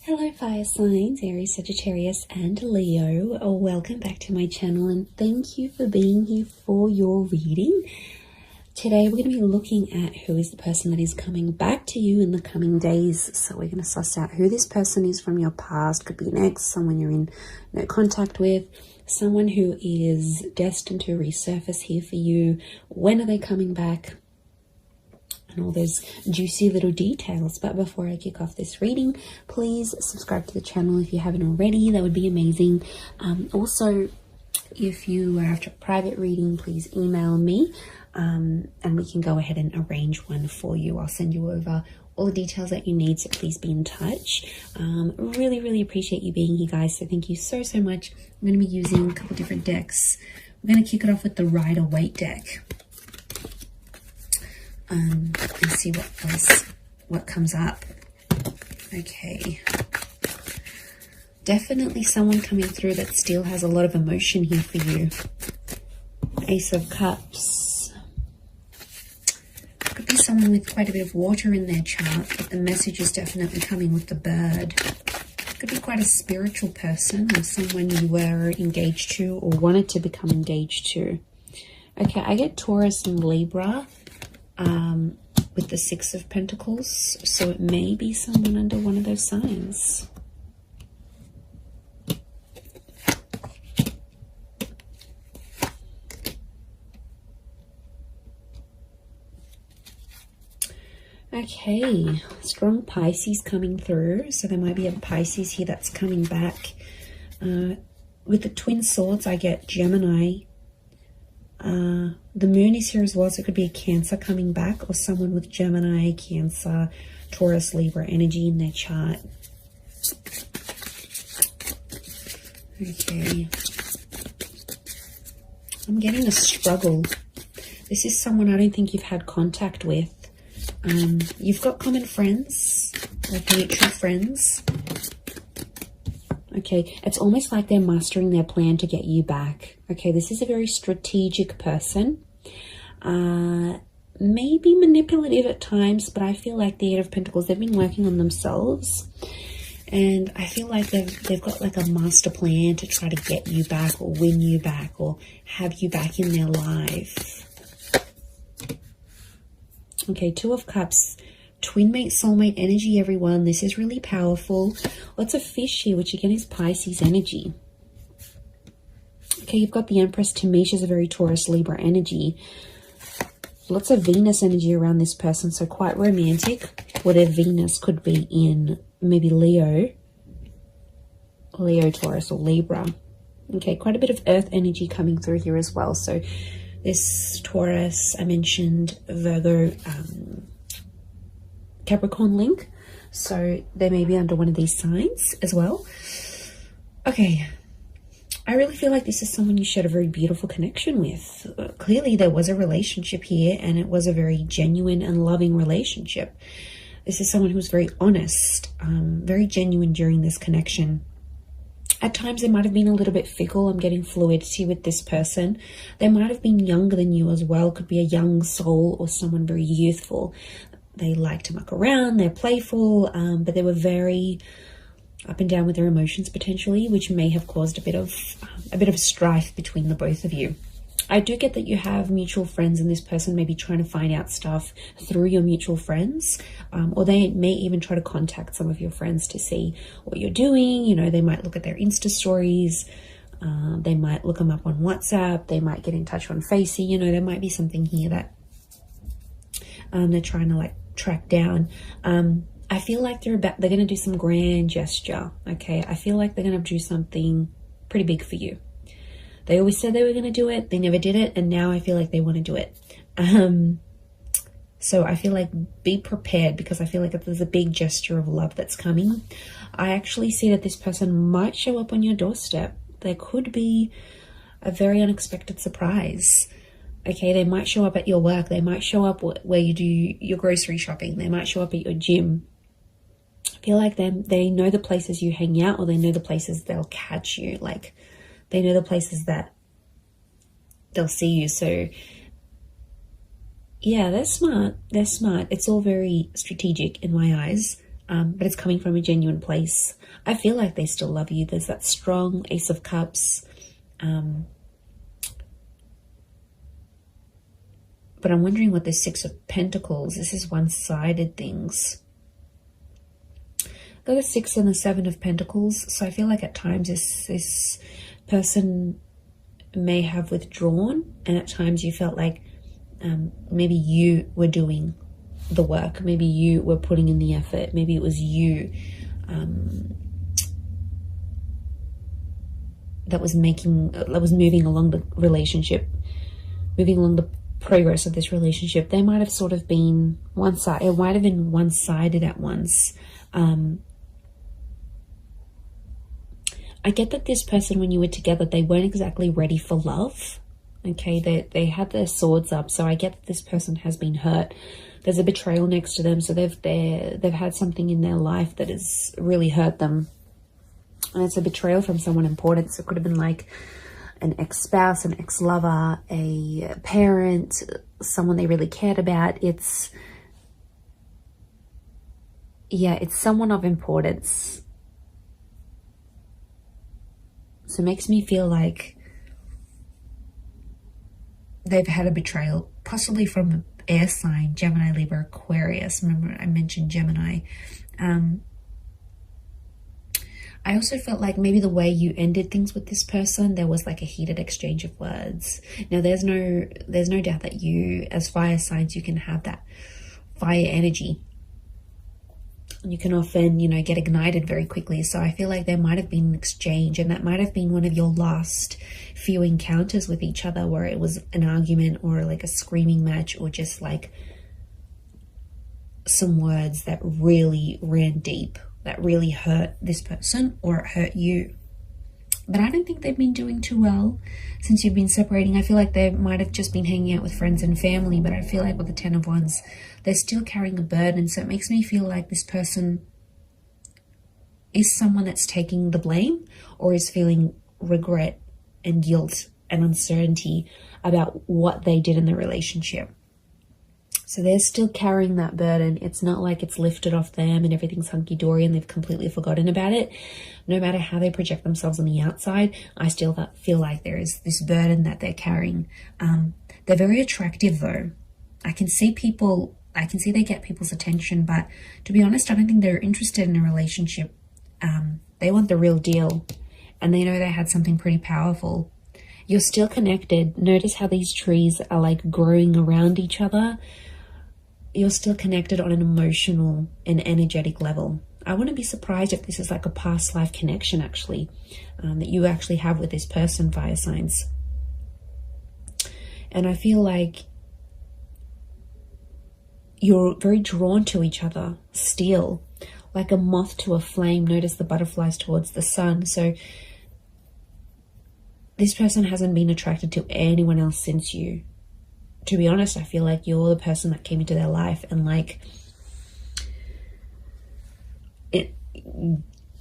Hello fire signs, Aries, Sagittarius and Leo. Welcome back to my channel and thank you for being here for your reading. Today we're going to be looking at who is the person that is coming back to you in the coming days. So we're going to suss out who this person is from your past. Could be an ex, someone you're in no contact with, someone who is destined to resurface here for you. When are they coming back? And all those juicy little details. But before I kick off this reading, please subscribe to the channel if you haven't already. That would be amazing. Also, if you are after a private reading, please email me and we can go ahead and arrange one for you. I'll send you over all the details that you need, so please be in touch. Really appreciate you being here, guys, so thank you so much. I'm going to be using a couple different decks. We're going to kick it off with the Rider-Waite deck. And see what comes up. Okay, definitely someone coming through that still has a lot of emotion here for you. Ace of Cups. Could be someone with quite a bit of water in their chart, but the message is definitely coming with the bird. Could be quite a spiritual person or someone you were engaged to or wanted to become engaged to. Okay, I get Taurus and Libra with the Six of Pentacles, so it may be someone under one of those signs. Okay, strong Pisces coming through, so there might be a Pisces here that's coming back. With the Twin Swords, I get Gemini. The moon is here as well, so it could be a Cancer coming back or someone with Gemini, Cancer, Taurus, Libra energy in their chart. Okay. I'm getting a struggle. This is someone I don't think you've had contact with. You've got common friends, like mutual friends. Okay, it's almost like they're mastering their plan to get you back. Okay, this is a very strategic person. Maybe manipulative at times, but I feel like the Eight of Pentacles, they've been working on themselves. And I feel like they've got like a master plan to try to get you back or win you back or have you back in their life. Okay, Two of Cups. Twin mate, soulmate energy, everyone. This is really powerful. Lots of fish here, which again is Pisces energy. Okay, you've got the Empress. To me, she's a very Taurus, Libra energy. Lots of Venus energy around this person, so quite romantic. Or their Venus could be in maybe Leo, Taurus, or Libra. Okay, quite a bit of Earth energy coming through here as well. So this Taurus, I mentioned Virgo, Capricorn link, so they may be under one of these signs as well. Okay, I really feel like this is someone you shared a very beautiful connection with. Clearly there was a relationship here and it was a very genuine and loving relationship. This is someone who was very honest, very genuine during this connection. At times they might have been a little bit fickle. I'm getting fluidity with this person. They might have been younger than you as well. Could be a young soul or someone very youthful. They like to muck around, they're playful, but they were very up and down with their emotions potentially, which may have caused a bit of strife between the both of you. I do get that you have mutual friends and this person may be trying to find out stuff through your mutual friends, or they may even try to contact some of your friends to see what you're doing. You know, they might look at their Insta stories, they might look them up on WhatsApp, they might get in touch on Facey. You know, there might be something here that they're trying to like track down. I feel like they're going to do some grand gesture. Okay, I feel like they're going to do something pretty big for you. They always said they were going to do it, they never did it, and now I feel like they want to do it. So I feel like be prepared, because I feel like there's a big gesture of love that's coming. I actually see that this person might show up on your doorstep. There could be a very unexpected surprise. Okay, they might show up at your work. They might show up where you do your grocery shopping. They might show up at your gym. I feel like they know the places you hang out, or they know the places they'll catch you. Like, they know the places that they'll see you. So yeah, they're smart. They're smart. It's all very strategic in my eyes. but it's coming from a genuine place. I feel like they still love you. There's that strong Ace of Cups. But I'm wondering what this Six of Pentacles, this is one-sided things. Got the Six and the Seven of Pentacles. So I feel like at times this person may have withdrawn, and at times you felt like maybe you were doing the work. Maybe you were putting in the effort. Maybe it was you that was moving along the relationship, moving along the progress of this relationship. They might have sort of been one-sided. It might have been one-sided at once. I get that this person, when you were together, they weren't exactly ready for love. Okay, they had their swords up, so I get that this person has been hurt. There's a betrayal next to them, so they've had something in their life that has really hurt them, and it's a betrayal from someone important. So it could have been like an ex-spouse, an ex-lover, a parent, someone they really cared about. It's someone of importance. So it makes me feel like they've had a betrayal, possibly from an air sign, Gemini, Libra, Aquarius. Remember I mentioned Gemini. I also felt like maybe the way you ended things with this person, there was like a heated exchange of words. Now there's no doubt that you, as fire signs, you can have that fire energy. You can often, get ignited very quickly. So I feel like there might have been an exchange, and that might have been one of your last few encounters with each other, where it was an argument or like a screaming match, or just like some words that really ran deep, that really hurt this person or it hurt you. But I don't think they've been doing too well since you've been separating. I feel like they might have just been hanging out with friends and family, but I feel like with the Ten of Wands, they're still carrying a burden. So it makes me feel like this person is someone that's taking the blame, or is feeling regret and guilt and uncertainty about what they did in the relationship. So they're still carrying that burden. It's not like it's lifted off them and everything's hunky-dory and they've completely forgotten about it. No matter how they project themselves on the outside, I still feel like there is this burden that they're carrying. They're very attractive though. I can see they get people's attention, but to be honest, I don't think they're interested in a relationship. They want the real deal, and they know they had something pretty powerful. You're still connected. Notice how these trees are like growing around each other. You're still connected on an emotional and energetic level. I wouldn't be surprised if this is like a past life connection actually, that you actually have with this person, fire signs. And I feel like you're very drawn to each other still, like a moth to a flame. Notice the butterflies towards the sun. So this person hasn't been attracted to anyone else since you. To be honest, I feel like you're the person that came into their life and like it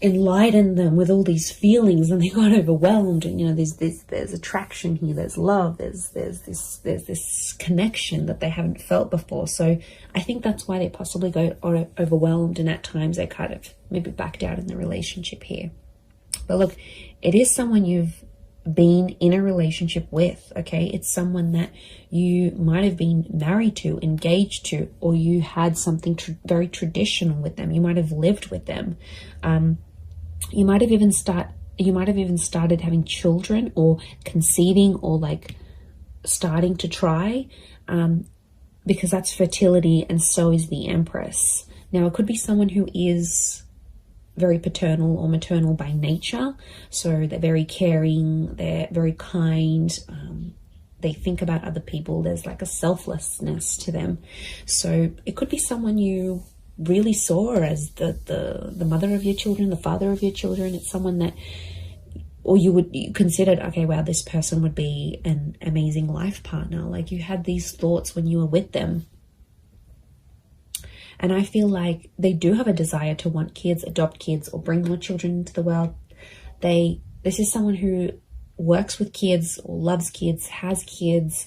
enlightened them with all these feelings, and they got overwhelmed. And there's attraction here, there's love, there's this connection that they haven't felt before. So I think that's why they possibly got overwhelmed, and at times they kind of maybe backed out in the relationship here. But look, it is someone you've been in a relationship with, okay? It's someone that you might have been married to, engaged to, or you had something very traditional with them. You might have lived with them. You might have even started having children, or conceiving, or like starting to try, because that's fertility, and so is the Empress. Now, it could be someone who is very paternal or maternal by nature. So they're very caring, they're very kind, they think about other people. There's like a selflessness to them. So it could be someone you really saw as the mother of your children, the father of your children. It's someone that, or you considered, okay, wow, this person would be an amazing life partner. Like you had these thoughts when you were with them. And I feel like they do have a desire to want kids, adopt kids, or bring more children into the world. This is someone who works with kids, or loves kids, has kids,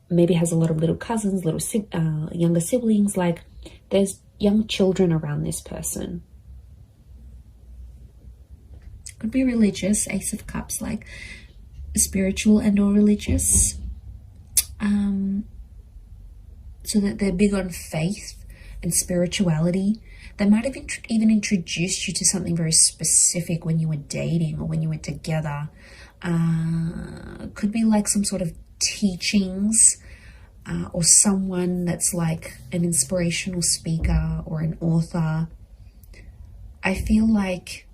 maybe has a lot of little cousins, younger siblings. Like there's young children around this person. Could be religious, Ace of Cups, like spiritual and or religious. So that they're big on faith and spirituality. They might have even introduced you to something very specific when you were dating or when you were together. Could be like some sort of teachings, or someone that's like an inspirational speaker or an author. I feel like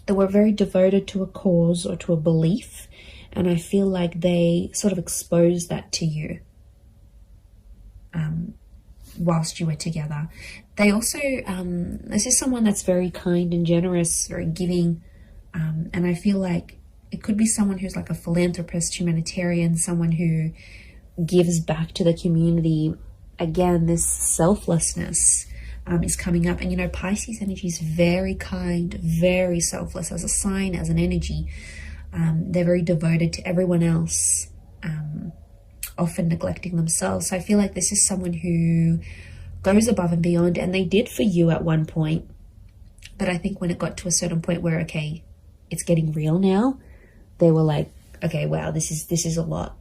they were very devoted to a cause or to a belief, and I feel like they sort of exposed that to you whilst you were together. They also, this is someone that's very kind and generous, very giving, and I feel like it could be someone who's like a philanthropist, humanitarian, someone who gives back to the community. Again, this selflessness is coming up. And you know, Pisces energy is very kind, very selfless as a sign, as an energy. They're very devoted to everyone else, often neglecting themselves. So I feel like this is someone who goes above and beyond, and they did for you at one point. But I think when it got to a certain point where, okay, it's getting real now, they were like, okay, wow, this is a lot.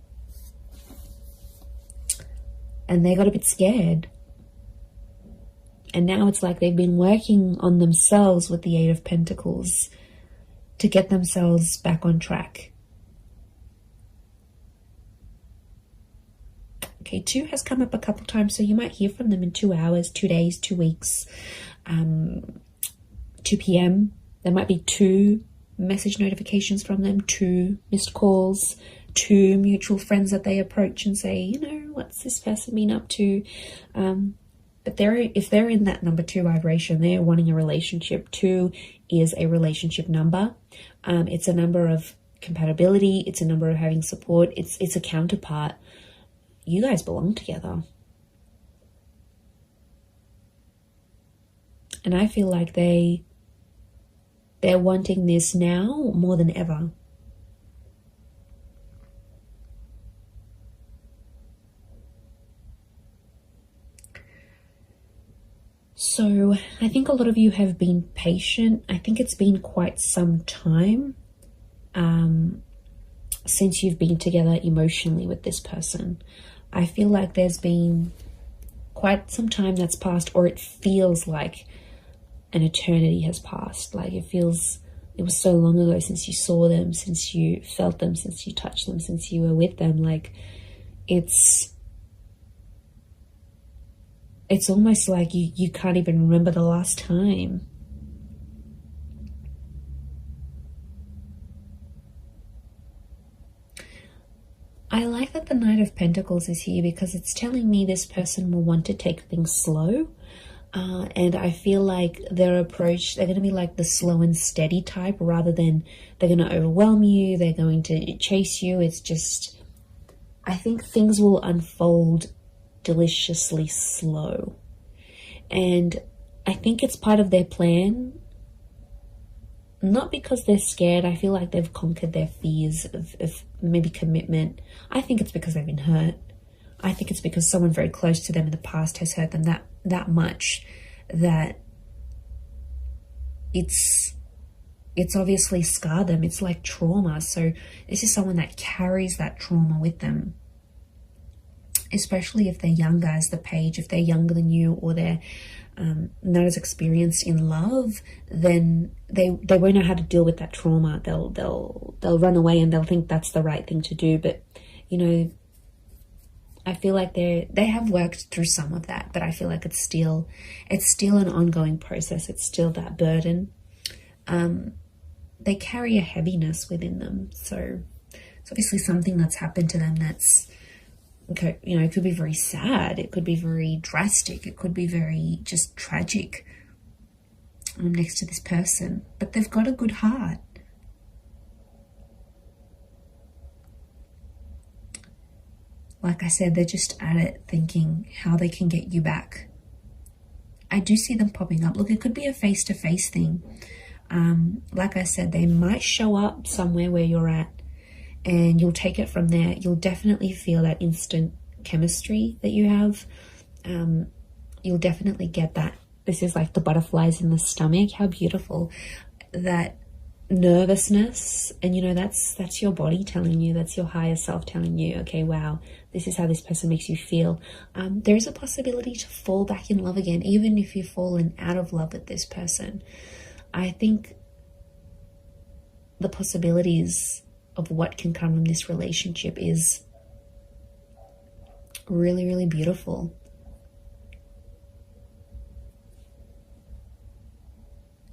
And they got a bit scared. And now it's like they've been working on themselves with the Eight of Pentacles to get themselves back on track. Okay, 2 has come up a couple times, so you might hear from them in 2 hours, 2 days, 2 weeks, 2 p.m. There might be 2 message notifications from them, 2 missed calls, 2 mutual friends that they approach and say, you know, what's this person been up to? But if they're in that number 2 vibration, they're wanting a relationship. 2 is a relationship number. It's a number of compatibility. It's a number of having support. It's a counterpart. You guys belong together. And I feel like they're wanting this now more than ever. So I think a lot of you have been patient. I think it's been quite some time since you've been together emotionally with this person. I feel like there's been quite some time that's passed, or it feels like an eternity has passed. Like it was so long ago since you saw them, since you felt them, since you touched them, since you were with them. Like it's almost like you can't even remember the last time. I like that the Knight of Pentacles is here because it's telling me this person will want to take things slow. And I feel like their approach, they're going to be like the slow and steady type rather than they're going to overwhelm you. They're going to chase you. It's just, I think things will unfold deliciously slow. And I think it's part of their plan. Not because they're scared. I feel like they've conquered their fears of maybe commitment. I think it's because they've been hurt. I think it's because someone very close to them in the past has hurt them that much that it's obviously scarred them. It's like trauma. So this is someone that carries that trauma with them. Especially if they're younger as the Page, if they're younger than you, or they're not as experienced in love, then they won't know how to deal with that trauma. They'll run away and they'll think that's the right thing to do. But you know, I feel like they have worked through some of that, but I feel like it's still an ongoing process. It's still that burden. They carry a heaviness within them, so it's obviously something that's happened to them that's, okay, you know, it could be very sad, it could be very drastic, it could be very just tragic next to this person, but they've got a good heart. Like I said, they're just at it thinking how they can get you back. I do see them popping up. Look, it could be a face-to-face thing. Like I said, they might show up somewhere where you're at, and you'll take it from there. You'll definitely feel that instant chemistry that you have. you'll definitely get that. This is like the butterflies in the stomach. How beautiful. That nervousness, and you know, that's your body telling you, that's your higher self telling you, okay, wow, this is how this person makes you feel. There is a possibility to fall back in love again, even if you've fallen out of love with this person. I think the possibilities of what can come from this relationship is really, really beautiful.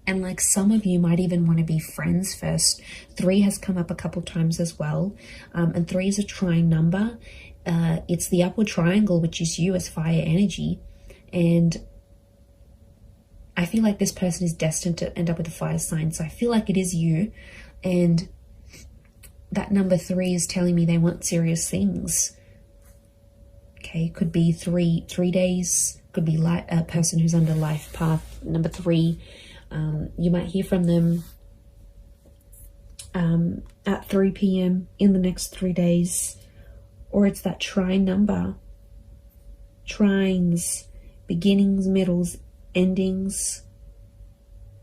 And like some of you might even want to be friends first. 3 has come up a couple times as well. And 3 is a trine number. It's the upward triangle, which is you as fire energy. And I feel like this person is destined to end up with a fire sign. So I feel like it is you. And that number 3 is telling me they want serious things. Okay, could be 3 days. Could be a person who's under life path number 3. You might hear from them at 3 p.m. in the next 3 days. Or it's that trine number. Trines, beginnings, middles, endings,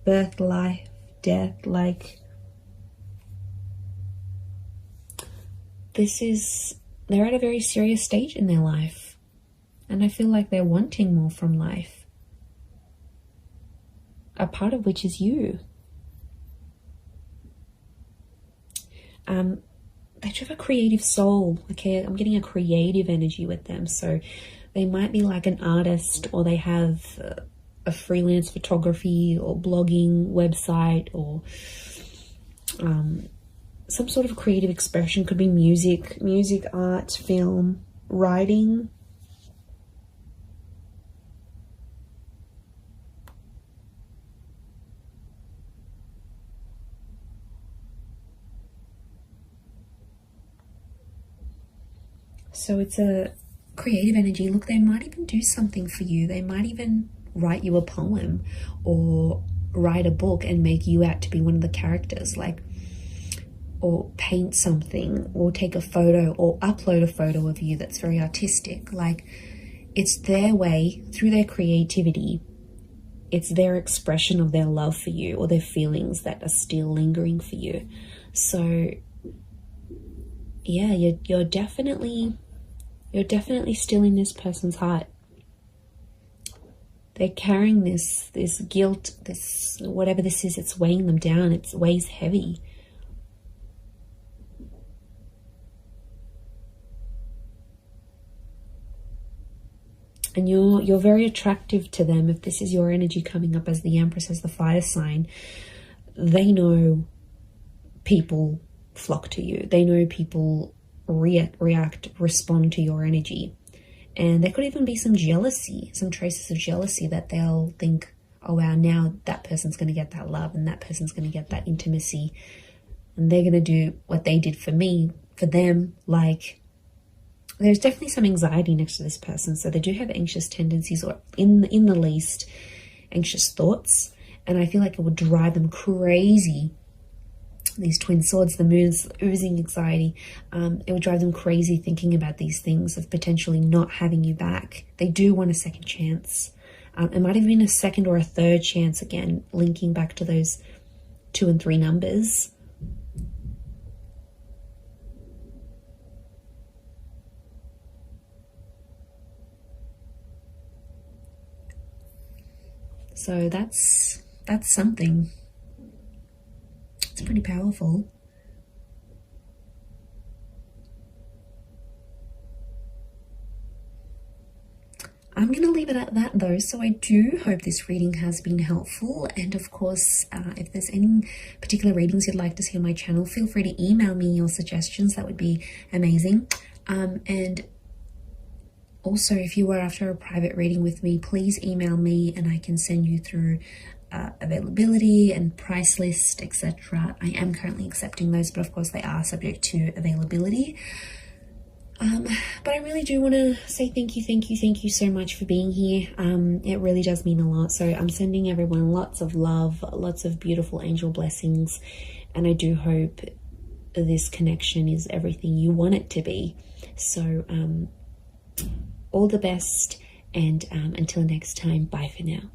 birth, life, death. Like, they're at a very serious stage in their life. And I feel like they're wanting more from life. A part of which is you. They have a creative soul. Okay, I'm getting a creative energy with them. So they might be like an artist, or they have a freelance photography or blogging website, or some sort of creative expression. Could be music, art, film, writing. So it's a creative energy. Look, they might even do something for you. They might even write you a poem or write a book and make you out to be one of the characters, like, or paint something, or take a photo, or upload a photo of you that's very artistic. Like, it's their way, through their creativity, it's their expression of their love for you, or their feelings that are still lingering for you. So yeah, you're definitely still in this person's heart. They're carrying this guilt, this whatever this is, it's weighing them down. It weighs heavy. And you're very attractive to them. If this is your energy coming up as the Empress, as the fire sign, they know people flock to you. They know people react, respond to your energy. And there could even be some jealousy, some traces of jealousy, that they'll think, oh wow, now that person's going to get that love, and that person's going to get that intimacy, and they're going to do what they did for me, for them. Like, there's definitely some anxiety next to this person. So they do have anxious tendencies, or in the least, anxious thoughts. And I feel like it would drive them crazy. These twin swords, the moon's oozing anxiety. It would drive them crazy thinking about these things of potentially not having you back. They do want a second chance. It might have been a second or a third chance, again, linking back to those 2 and 3 numbers. So that's something. It's pretty powerful. I'm going to leave it at that though. So I do hope this reading has been helpful. And of course, if there's any particular readings you'd like to see on my channel, feel free to email me your suggestions. That would be amazing. And also, if you were after a private reading with me, please email me and I can send you through availability and price list, etc. I am currently accepting those, but of course they are subject to availability. But I really do want to say thank you so much for being here. It really does mean a lot. So I'm sending everyone lots of love, lots of beautiful angel blessings, and I do hope this connection is everything you want it to be. So all the best, And until next time, bye for now.